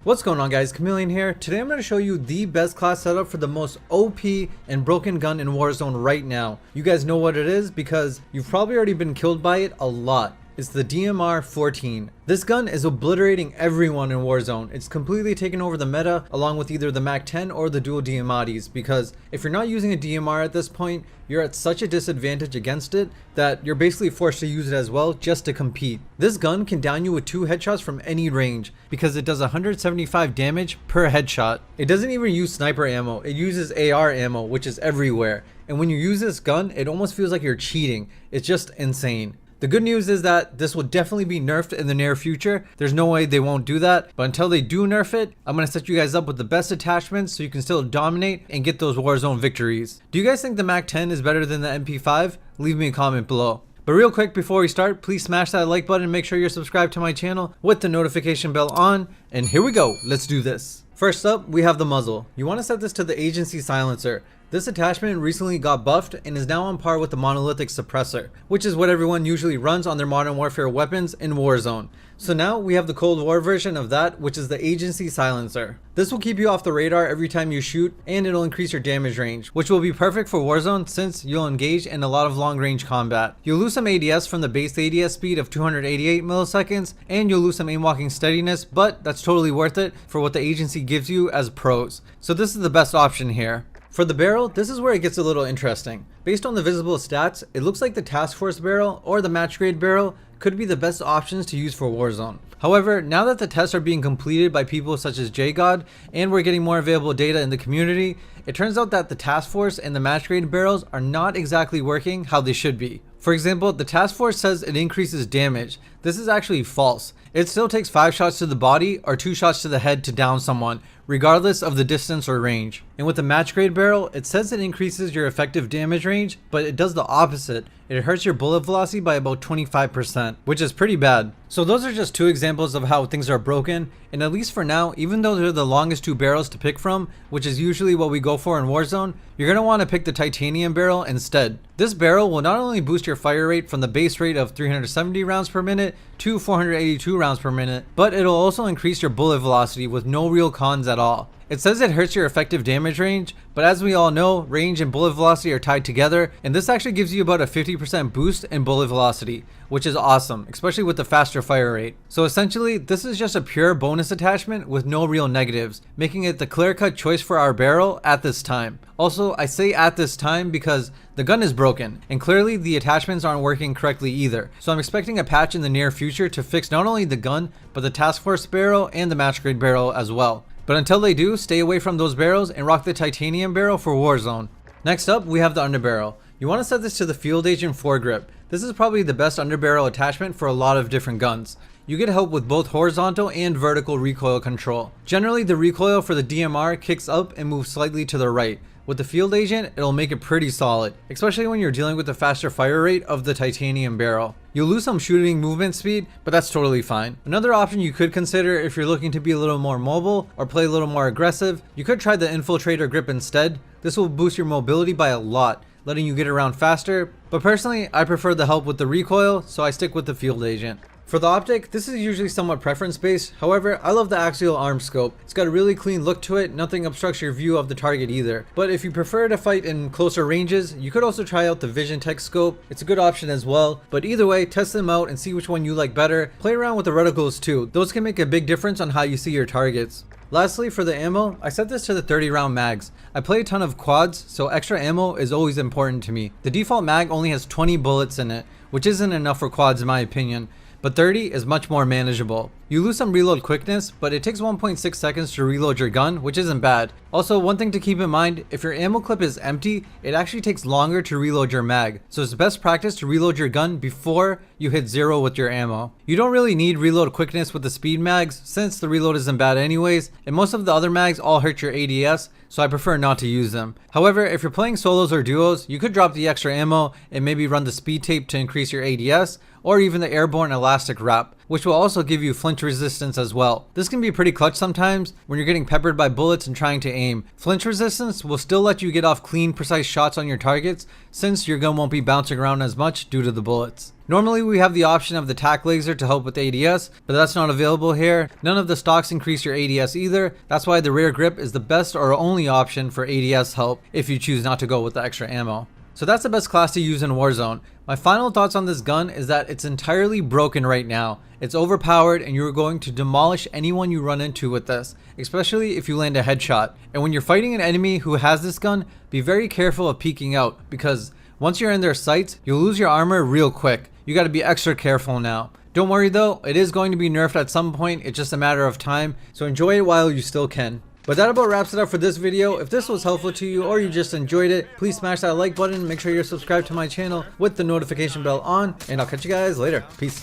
What's going on, guys? Chameleon here. Today I'm going to show you the best class setup for the most OP and broken gun in Warzone right now. You guys know what it is because you've probably already been killed by it a lot. It's the DMR 14. This gun is obliterating everyone in Warzone. It's completely taken over the meta along with either the Mac 10 or the dual DMRs, because if you're not using a DMR at this point, you're at such a disadvantage against it that you're basically forced to use it as well just to compete. This gun can down you with 2 headshots from any range because it does 175 damage per headshot. It doesn't even use sniper ammo, it uses AR ammo, which is everywhere. And when you use this gun, it almost feels like you're cheating. It's just insane. The good news is that this will definitely be nerfed in the near future. There's no way they won't do that, but until they do nerf it, I'm going to set you guys up with the best attachments so you can still dominate and get those Warzone victories. Do you guys think the Mac 10 is better than the MP5? Leave me a comment below. But real quick before we start, please smash that like button and make sure you're subscribed to my channel with the notification bell on. And here we go, let's do this. First up, we have the muzzle. You want to set this to the agency silencer. This attachment recently got buffed and is now on par with the monolithic suppressor, which is what everyone usually runs on their Modern Warfare weapons in Warzone. So now we have the Cold War version of that, which is the agency silencer. This will keep you off the radar every time you shoot, and it'll increase your damage range, which will be perfect for Warzone since you'll engage in a lot of long range combat. You'll lose some ADS from the base ADS speed of 288 milliseconds, and you'll lose some aim walking steadiness, but that's totally worth it for what the agency gives you as pros. So this is the best option here. For the barrel, this is where it gets a little interesting. Based on the visible stats, it looks like the task force barrel or the match grade barrel could be the best options to use for Warzone. However, now that the tests are being completed by people such as JGod and we're getting more available data in the community, it turns out that the task force and the match grade barrels are not exactly working how they should be. For example, the task force says it increases damage. This is actually false. It still takes 5 shots to the body or 2 shots to the head to down someone, regardless of the distance or range. And with the match grade barrel, it says it increases your effective damage range, but it does the opposite. It hurts your bullet velocity by about 25%, which is pretty bad. So those are just 2 examples of how things are broken, and at least for now, even though they're the longest 2 barrels to pick from, which is usually what we go for in Warzone, you're going to want to pick the titanium barrel instead. This barrel will not only boost your fire rate from the base rate of 370 rounds per minute to 482 rounds per minute, but it'll also increase your bullet velocity with no real cons at all. It says it hurts your effective damage range, but as we all know, range and bullet velocity are tied together, and this actually gives you about a 50% boost in bullet velocity, which is awesome, especially with the faster fire rate. So essentially, this is just a pure bonus attachment with no real negatives, making it the clear-cut choice for our barrel at this time. Also, I say at this time because the gun is broken, and clearly the attachments aren't working correctly either. So I'm expecting a patch in the near future to fix not only the gun, but the task force barrel and the match grade barrel as well. But until they do, stay away from those barrels and rock the titanium barrel for Warzone. Next up, we have the underbarrel. You want to set this to the field agent foregrip. This is probably the best underbarrel attachment for a lot of different guns. You get help with both horizontal and vertical recoil control. Generally, the recoil for the DMR kicks up and moves slightly to the right. With the field agent, it'll make it pretty solid, especially when you're dealing with the faster fire rate of the titanium barrel. You'll lose some shooting movement speed, but that's totally fine. Another option you could consider if you're looking to be a little more mobile or play a little more aggressive, you could try the infiltrator grip instead. This will boost your mobility by a lot, letting you get around faster, but personally I prefer the help with the recoil, so I stick with the field agent. For the optic, this is usually somewhat preference based. However, I love the axial arm scope. It's got a really clean look to it, nothing obstructs your view of the target either. But if you prefer to fight in closer ranges, you could also try out the Vision Tech scope. It's a good option as well, but either way, test them out and see which one you like better. Play around with the reticles too. Those can make a big difference on how you see your targets. Lastly, for the ammo, I set this to the 30 round mags. I play a ton of quads, so extra ammo is always important to me. The default mag only has 20 bullets in it, which isn't enough for quads in my opinion, but 30 is much more manageable. You lose some reload quickness, but it takes 1.6 seconds to reload your gun, which isn't bad. Also, one thing to keep in mind, if your ammo clip is empty, it actually takes longer to reload your mag. So it's best practice to reload your gun before you hit 0 with your ammo. You don't really need reload quickness with the speed mags, since the reload isn't bad anyways, and most of the other mags all hurt your ADS, so I prefer not to use them. However, if you're playing solos or duos, you could drop the extra ammo and maybe run the speed tape to increase your ADS, or even the airborne elastic wrap, which will also give you flinch resistance as well. This can be pretty clutch sometimes when you're getting peppered by bullets and trying to aim. Flinch resistance will still let you get off clean, precise shots on your targets, since your gun won't be bouncing around as much due to the bullets. Normally we have the option of the tac laser to help with ADS, but that's not available here. None of the stocks increase your ADS either. That's why the rear grip is the best or only option for ADS help if you choose not to go with the extra ammo. So that's the best class to use in Warzone. My final thoughts on this gun is that it's entirely broken right now. It's overpowered and you're going to demolish anyone you run into with this, especially if you land a headshot. And when you're fighting an enemy who has this gun, be very careful of peeking out, because once you're in their sights, you'll lose your armor real quick. You gotta be extra careful now. Don't worry though, it is going to be nerfed at some point, it's just a matter of time, so enjoy it while you still can. But that about wraps it up for this video. If this was helpful to you or you just enjoyed it, please smash that like button, make sure you're subscribed to my channel with the notification bell on, and I'll catch you guys later. Peace.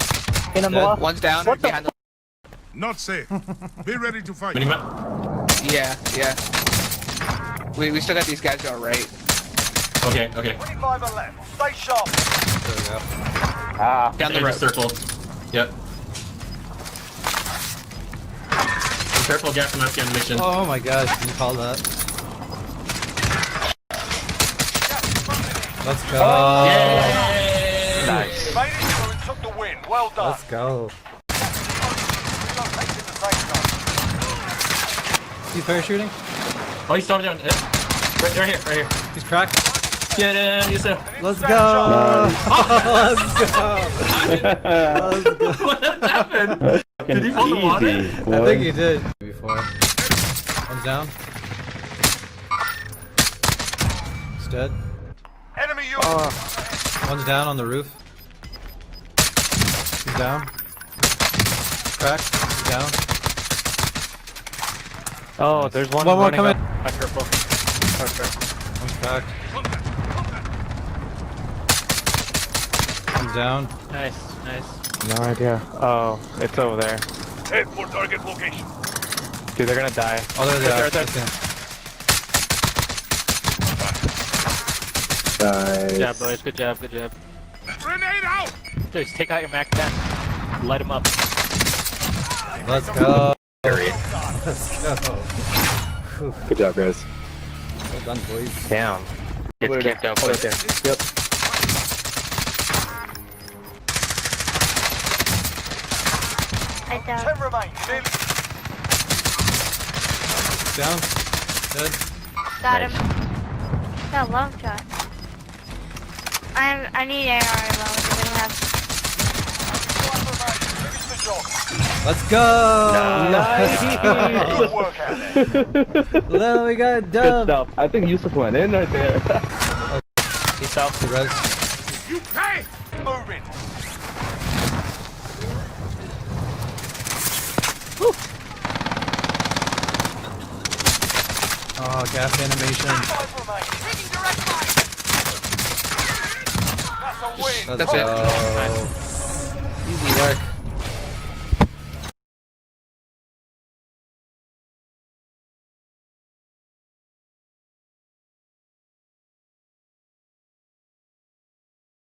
One's down. Behind the... Not safe. Be ready to fight. Yeah. We still got these guys going right. Okay. 25 and left. Stay sharp. There we go. Down the road. Circle. Yep. Careful, gas mask animation. Oh my gosh, can you call that? Let's go. Yay! Nice. Made it through and took the win. Well done. Let's go. He's parachuting? Oh, he's stopped down. Right here. He's cracked. Get in, you sir. Let's go. Let's go. What happened? Did he pull the water? I think he did. Before. One's down. He's dead. Enemy you. One's down on the roof. He's down. Cracked. He's down. Oh, there's one more running coming. up. Careful. One's cracked. One's down. Nice. No idea. Oh, it's over there. Head for target location. Dude, they're gonna die. Oh, there. Right there. Okay. Good job, boys. Good job. Grenade out. Dude, take out your Mac 10. Light him up. Let's go. Let's go. Good job, guys. Well done, boys. Damn. It's camped out. Hold it there. Yep. I down. 10 remain. Nearly. Down. Dead. Got him. Got a long shot. I need AR though. We don't have. 5 remain. Finish the job. Let's go. Nice. Good work out there. Well, we got a Good dub. stuff. I think Yusuf went in right there. Peace out. The res. You pay. Moving. Oh, gas animation. 5 remain. Taking direct fire. That's a win. Let's That's it. go. Easy work.